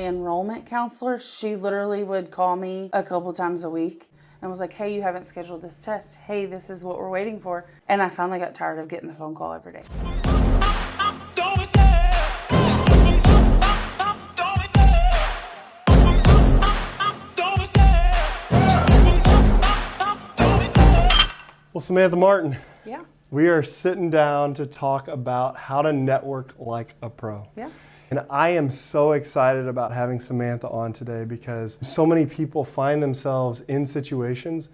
my enrollment counselor, she literally would call me a couple times a week and was like, hey, you haven't scheduled this test. Hey, this is what we're waiting for. And I finally got tired of getting the phone call every day. Well, Samantha Martin. Yeah. We are sitting down to talk about how to network like a pro. Yeah. And I am so excited about having Samantha on today because so many people find themselves in situations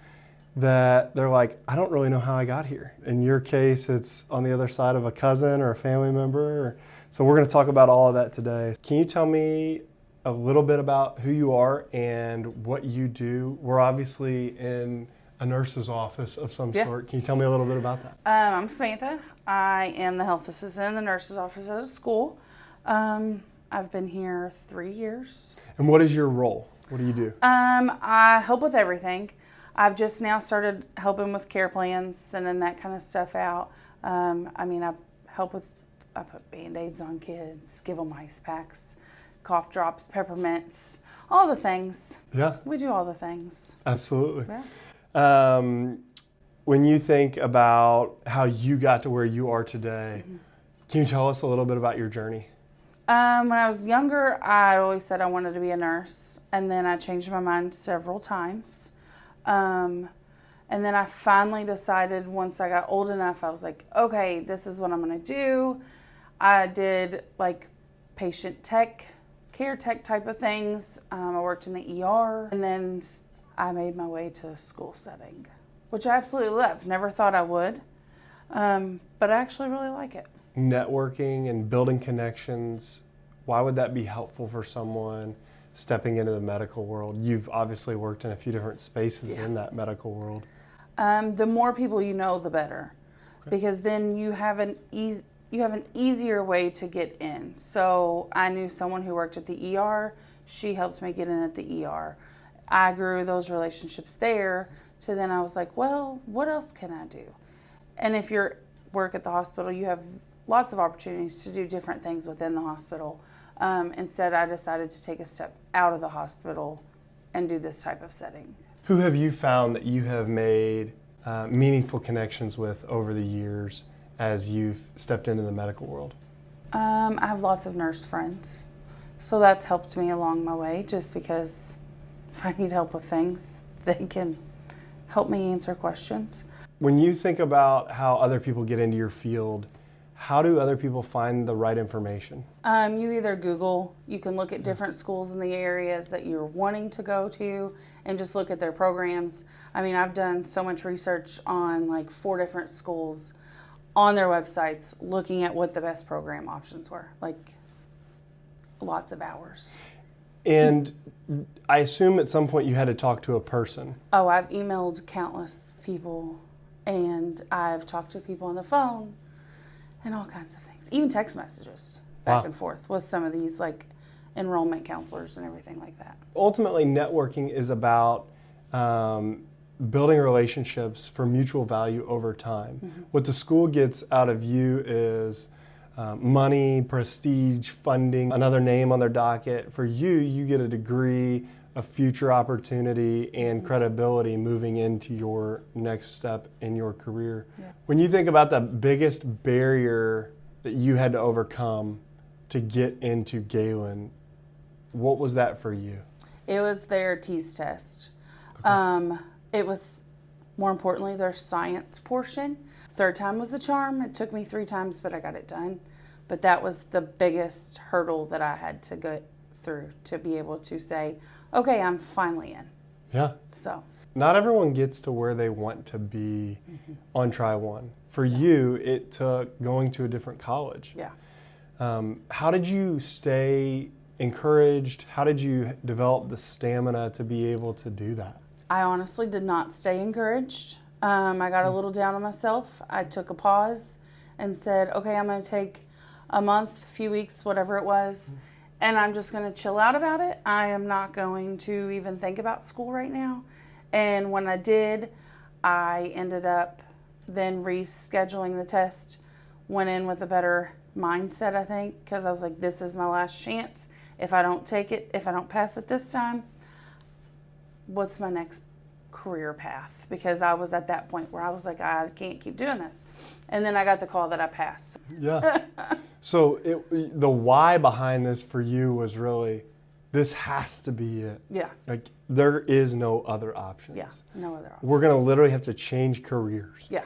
that they're like, I don't really know how I got here. In your case, it's on the other side of a cousin or a family member. So we're going to talk about all of that today. Can you tell me a little bit about who you are and what you do? We're obviously in a nurse's office of some sort. Can you tell me a little bit about that? I'm Samantha. I am the health assistant in the nurse's office at a school. I've been here 3 years. And what is your role? What do you do? I help with everything. I've just now started helping with care plans, sending that kind of stuff out. I put Band-Aids on kids, give them ice packs, cough drops, peppermints, all the things. Yeah. We do all the things. Absolutely. Yeah. When you think about how you got to where you are today, can you tell us a little bit about your journey? When I was younger, I always said I wanted to be a nurse, and then I changed my mind several times. And then I finally decided once I got old enough, I was like, okay, this is what I'm going to do. I did like patient tech, care tech type of things. I worked in the ER, and then I made my way to a school setting, which I absolutely love. Never thought I would, but I actually really like it. Networking and building connections, why would that be helpful for someone stepping into the medical world? You've obviously worked in a few different spaces in that medical world. The more people you know, the better, because then you have an easier way to get in. So I knew someone who worked at the ER. She helped me get in at the ER. I grew those relationships there. So then I was like, well, what else can I do? And if you work at the hospital, you have lots of opportunities to do different things within the hospital. Instead, I decided to take a step out of the hospital and do this type of setting. Who have you found that you have made meaningful connections with over the years as you've stepped into the medical world? I have lots of nurse friends. So that's helped me along my way, just because if I need help with things, they can help me answer questions. When you think about how other people get into your field, how do other people find the right information? You either Google, you can look at different schools in the areas that you're wanting to go to and just look at their programs. I mean, I've done so much research on like 4 different schools on their websites, looking at what the best program options were, like lots of hours. And I assume at some point you had to talk to a person. Oh, I've emailed countless people, and I've talked to people on the phone and all kinds of things, even text messages back and forth with some of these like enrollment counselors and everything like that. Ultimately, networking is about building relationships for mutual value over time. What the school gets out of you is money, prestige, funding, another name on their docket. For you, you get a degree, a future opportunity, and credibility moving into your next step in your career. Yeah. When you think about the biggest barrier that you had to overcome to get into Galen, what was that for you? It was their TEAS test. Okay. It was, more importantly, their science portion. 3rd time was the charm. It took me 3 times, but I got it done. But that was the biggest hurdle that I had to go through to be able to say, okay, I'm finally in. Yeah. So. Not everyone gets to where they want to be on try one. For you, it took going to a different college. Yeah. How did you stay encouraged? How did you develop the stamina to be able to do that? I honestly did not stay encouraged. I got a little down on myself. I took a pause and said, okay, I'm going to take a month, a few weeks, whatever it was, and I'm just going to chill out about it. I am not going to even think about school right now. And when I did, I ended up then rescheduling the test, went in with a better mindset, I think, because I was like, this is my last chance. If I don't take it, if I don't pass it this time, what's my next career path? Because I was at that point where I was like, I can't keep doing this. And then I got the call that I passed. Yeah. So the why behind this for you was really, this has to be it. Yeah. Like, there is no other options. Yeah. No other option. We're going to literally have to change careers. Yeah.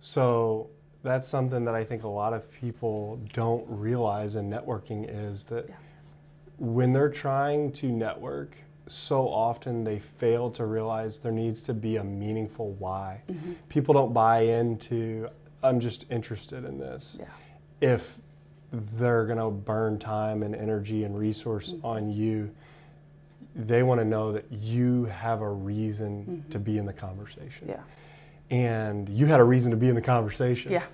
So that's something that I think a lot of people don't realize in networking is that when they're trying to network, so often they fail to realize there needs to be a meaningful why. Mm-hmm. People don't buy into, I'm just interested in this. Yeah. If they're going to burn time and energy and resource on you, they want to know that you have a reason to be in the conversation. Yeah. And you had a reason to be in the conversation. Yeah.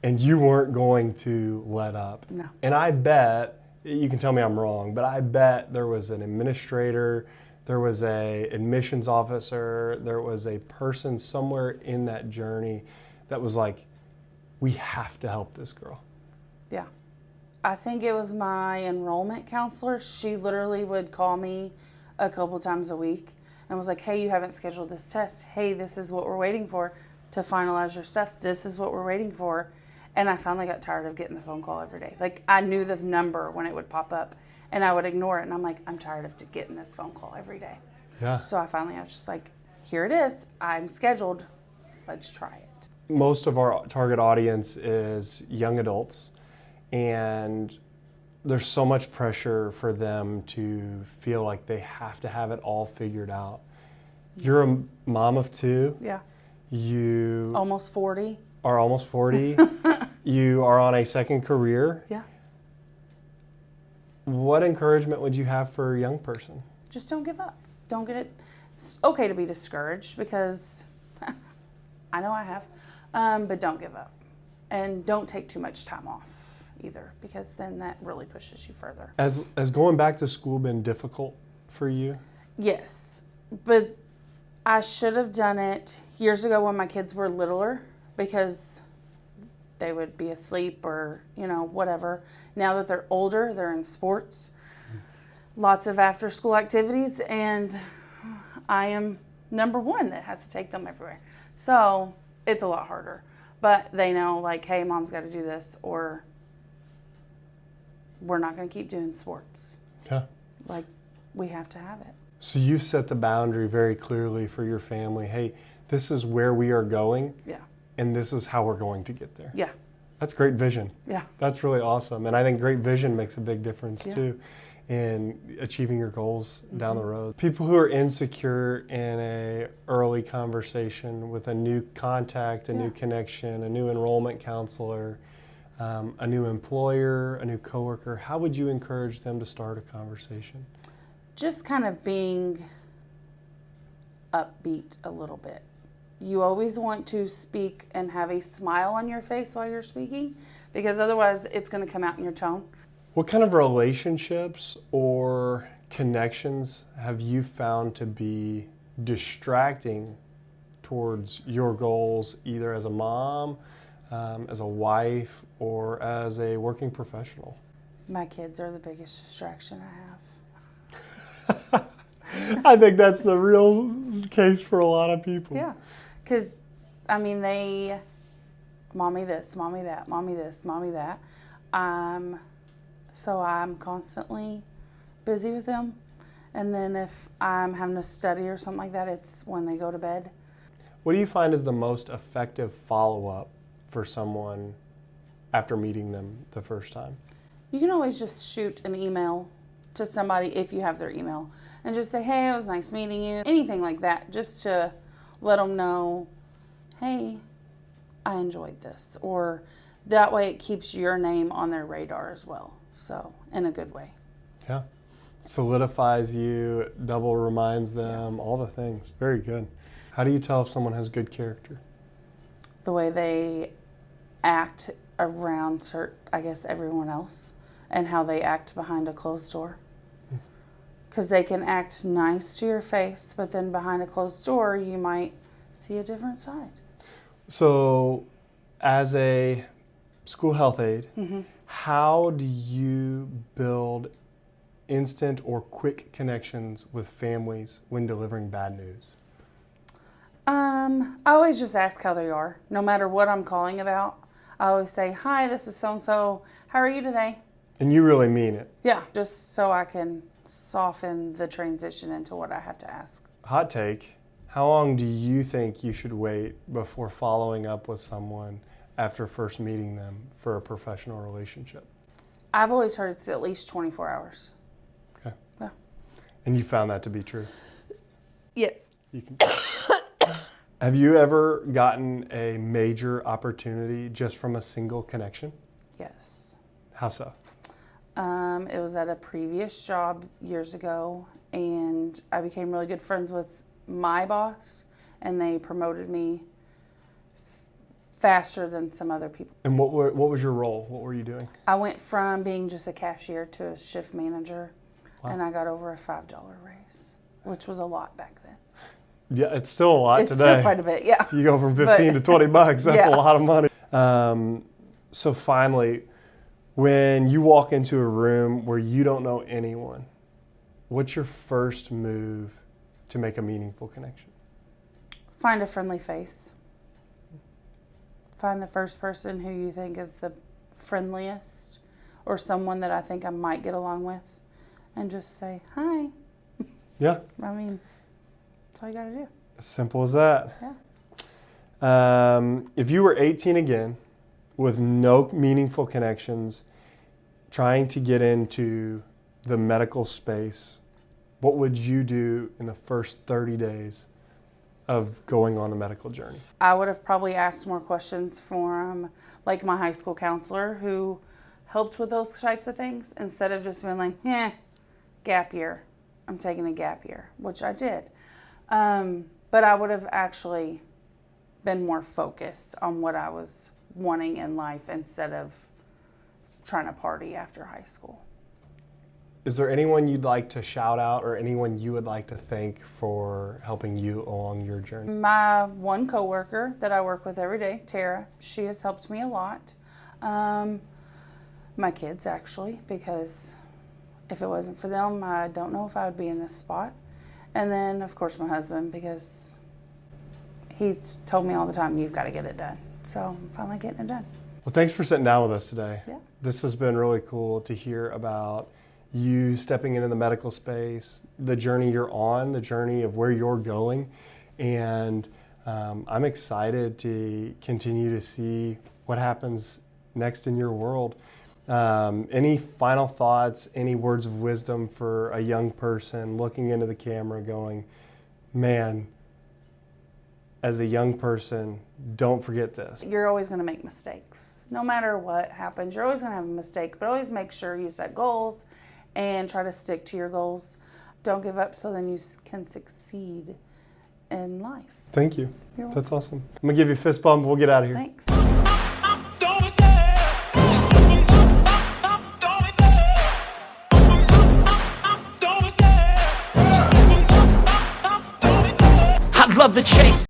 And you weren't going to let up. No. And I bet, you can tell me I'm wrong, but I bet there was an administrator, there was a admissions officer, there was a person somewhere in that journey that was like, we have to help this girl. Yeah. I think it was my enrollment counselor. She literally would call me a couple times a week and was like, hey, you haven't scheduled this test. Hey, this is what we're waiting for to finalize your stuff. This is what we're waiting for. And I finally got tired of getting the phone call every day. Like, I knew the number when it would pop up and I would ignore it. And I'm like, I'm tired of getting this phone call every day. Yeah. So I was just like, here it is. I'm scheduled. Let's try it. Most of our target audience is young adults, and there's so much pressure for them to feel like they have to have it all figured out. You're a mom of two. Yeah. You Almost 40. are almost 40. You are on a second career. Yeah. What encouragement would you have for a young person? Just don't give up. Don't get it. It's okay to be discouraged because I know I have, but don't give up. And don't take too much time off either, because then that really pushes you further. Has going back to school been difficult for you? Yes, but I should have done it years ago when my kids were littler, because they would be asleep or, whatever. Now that they're older, they're in sports, lots of after school activities, and I am number one that has to take them everywhere. So it's a lot harder, but they know, like, hey, mom's got to do this, or we're not going to keep doing sports. Yeah. Like, we have to have it. So you've set the boundary very clearly for your family. Hey, this is where we are going. Yeah. And this is how we're going to get there. Yeah. That's great vision. Yeah. That's really awesome. And I think great vision makes a big difference too in achieving your goals down the road. People who are insecure in a early conversation with a new contact, a new connection, a new enrollment counselor, a new employer, a new coworker, how would you encourage them to start a conversation? Just kind of being upbeat a little bit. You always want to speak and have a smile on your face while you're speaking, because otherwise it's going to come out in your tone. What kind of relationships or connections have you found to be distracting towards your goals, either as a mom, as a wife, or as a working professional? My kids are the biggest distraction I have. I think that's the real case for a lot of people. Yeah, because, they, mommy this, mommy that, mommy this, mommy that. So I'm constantly busy with them. And then if I'm having to study or something like that, it's when they go to bed. What do you find is the most effective follow-up for someone after meeting them the first time? You can always just shoot an email to somebody if you have their email and just say, hey, it was nice meeting you. Anything like that, just to let them know, hey, I enjoyed this. Or that way it keeps your name on their radar as well. So, in a good way. Yeah. Solidifies you, double reminds them, all the things. Very good. How do you tell if someone has good character? The way they act around, everyone else, and how they act behind a closed door. Because they can act nice to your face, but then behind a closed door, you might see a different side. So, as a school health aide, how do you build instant or quick connections with families when delivering bad news? I always just ask how they are, no matter what I'm calling about. I always say, "Hi, this is so-and-so. How are you today?" And you really mean it. Yeah, just so I can soften the transition into what I have to ask. Hot take. How long do you think you should wait before following up with someone after first meeting them for a professional relationship? I've always heard it's at least 24 hours. Okay. Yeah. And you found that to be true? Yes. You can. Have you ever gotten a major opportunity just from a single connection? Yes. How so? It was at a previous job years ago, and I became really good friends with my boss, and they promoted me faster than some other people. And what was your role? What were you doing? I went from being just a cashier to a shift manager, Wow. and I got over a $5 raise, which was a lot back then. Yeah, it's still a lot It's today. still quite a bit, yeah. If you go from 15 to 20 bucks, that's Yeah. a lot of money. So finally, when you walk into a room where you don't know anyone, what's your first move to make a meaningful connection? Find a friendly face. Find the first person who you think is the friendliest, or someone that I think I might get along with, and just say, "Hi." Yeah. I mean, that's all you gotta do. As simple as that. Yeah. If you were 18 again, with no meaningful connections, trying to get into the medical space, what would you do in the first 30 days of going on a medical journey? I would have probably asked more questions from like my high school counselor who helped with those types of things, instead of just being like, gap year. I'm taking a gap year, which I did. But I would have actually been more focused on what I was wanting in life instead of trying to party after high school. Is there anyone you'd like to shout out, or anyone you would like to thank for helping you along your journey? My one coworker that I work with every day, Tara, she has helped me a lot. My kids, actually, because if it wasn't for them, I don't know if I would be in this spot. And then, of course, my husband, because he's told me all the time, "You've got to get it done." So I'm finally getting it done. Well, thanks for sitting down with us today. Yeah. This has been really cool to hear about you stepping into the medical space, the journey you're on, the journey of where you're going. And I'm excited to continue to see what happens next in your world. Any final thoughts, any words of wisdom for a young person looking into the camera going, "Man, as a young person, don't forget this"? You're always going to make mistakes. No matter what happens, you're always going to have a mistake, but always make sure you set goals and try to stick to your goals. Don't give up, so then you can succeed in life. Thank you. You're That's awesome. I'm going to give you a fist bump. We'll get out of here. Thanks. I love the chase.